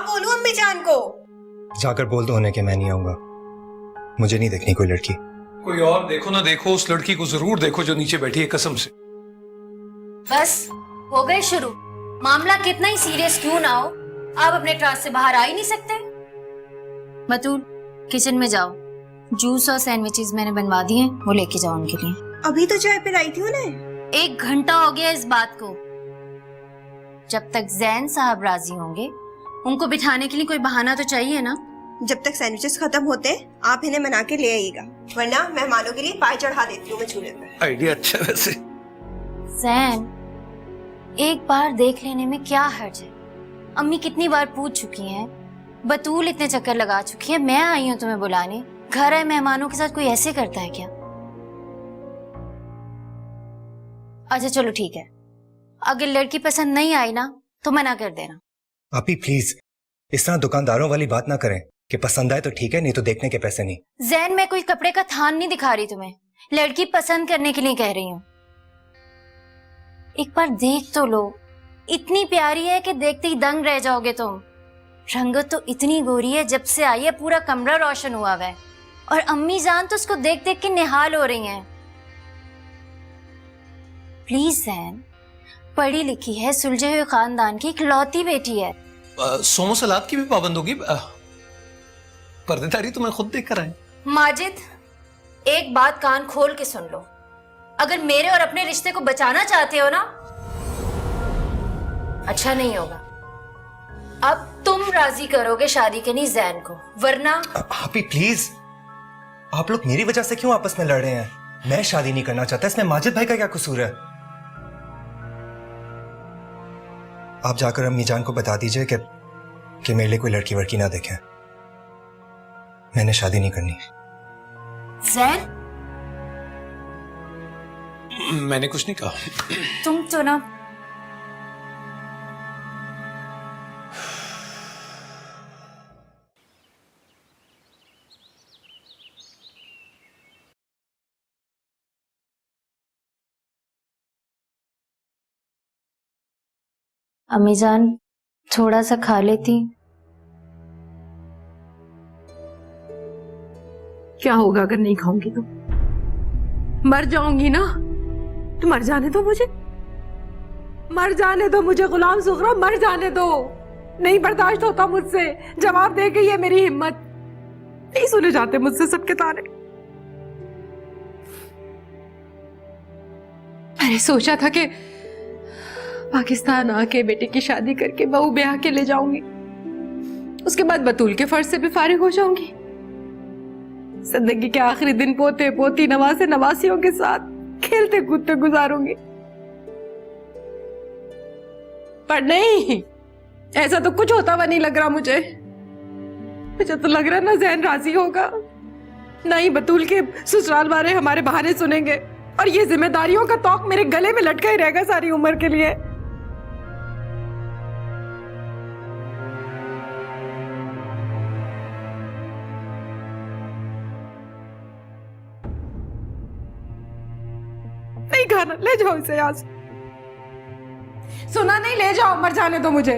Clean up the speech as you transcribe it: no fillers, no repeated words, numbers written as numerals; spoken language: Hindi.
बोलूं अम्मी जान को? जाकर बोल दो उन्हें कि मैं नहीं आऊंगा। मुझे नहीं देखनी कोई लड़की। कोई और देखो ना देखो, उस लड़की को जरूर देखो जो नीचे बैठी है, कसम से। बस हो गए शुरू। मामला कितना ही सीरियस क्यों ना हो, आप अपने क्लास से बाहर आ ही नहीं सकते। बतूल, किचन में जाओ, जूस और सैंडविचेस मैंने बनवा दिए हैं, वो लेके जाओ उनके लिए। अभी तो चाय पिलाई थी उन्हें। 1 घंटा हो गया इस बात को। जब तक जैन साहब राजी होंगे, उनको बिठाने के लिए कोई बहाना तो चाहिए ना। जब तक सैंडविचेस खत्म होते आप इन्हें मना के ले आइएगा, वरना मेहमानों के लिए पाए चढ़ा देती हूँ मैं चूल्हे पे। आइडिया अच्छा है वैसे। जैन, एक बार देख लेने में क्या हर्ज है। अम्मी कितनी बार पूछ चुकी हैं, बतूल इतने चक्कर लगा चुकी है, मैं आई हूँ तुम्हें बुलाने। घर आए मेहमानों के साथ कोई ऐसे करता है क्या? अच्छा चलो ठीक है, अगर लड़की पसंद नहीं आई ना तो मना कर देना। आपी प्लीज इस तरह दुकानदारों वाली बात ना करें कि पसंद आए तो ठीक है, नहीं तो देखने के पैसे नहीं। जैन, मैं कोई कपड़े का थान नहीं दिखा रही तुम्हें, लड़की पसंद करने के लिए कह रही हूँ। एक बार देख तो लो, इतनी प्यारी है कि देखते ही दंग रह जाओगे तुम। रंगत तो इतनी गोरी है, जब से आई है पूरा कमरा रोशन हुआ है, और अम्मी जान तो उसको देख देख के निहाल हो रही हैं। प्लीज जैन, पढ़ी लिखी है, सुलझे हुए खानदान की इकलौती बेटी है। सोमो सलाद की भी पाबंद होगी। पर्देदारी तो मैं खुद देख कर आए। माजिद, एक बात कान खोल के सुन लो, अगर मेरे और अपने रिश्ते को बचाना चाहते हो ना, अच्छा नहीं होगा। अब तुम राजी करोगे शादी के लिए जैन को, वरना। आपी प्लीज, आप लोग मेरी वजह से क्यों आपस में लड़ रहे हैं? मैं शादी नहीं करना चाहता, इसमें माजिद भाई का क्या कसूर है? आप जाकर अम्मी जान को बता दीजिए कि मेरे लिए कोई लड़की वड़की ना देखें। मैंने शादी नहीं करनी। जैन, मैंने कुछ नहीं कहा। तुम तो ना। अम्मी जान, थोड़ा सा खा लेती। क्या होगा अगर नहीं खाऊंगी तो? मर जाऊंगी ना। तो मर जाने दो मुझे, मर जाने दो मुझे गुलाम सुगरा, मर जाने दो। नहीं बर्दाश्त होता मुझसे, जवाब दे गई है मेरी हिम्मत। नहीं सुने जाते मुझसे सबके ताने। मैंने सोचा था कि पाकिस्तान आके बेटे की शादी करके बहू ब्याह के ले जाऊंगी, उसके बाद बतूल के फर्ज से भी फारिग हो जाऊंगी। जिंदगी के आखिरी दिन पोते पोती नवासे नवासियों के साथ खेलते कूदते गुजारूंगी। पर नहीं, ऐसा तो कुछ होता हुआ नहीं लग रहा मुझे। मुझे तो लग रहा ना जैन राजी होगा, ना ही बतूल के ससुराल वाले हमारे बहाने सुनेंगे, और ये जिम्मेदारियों का तौक मेरे गले में लटका ही रहेगा सारी उम्र के लिए। नहीं खाना, ले जाओ इसे यहाँ से। सुना नहीं, ले जाओ, मर जाने दो मुझे।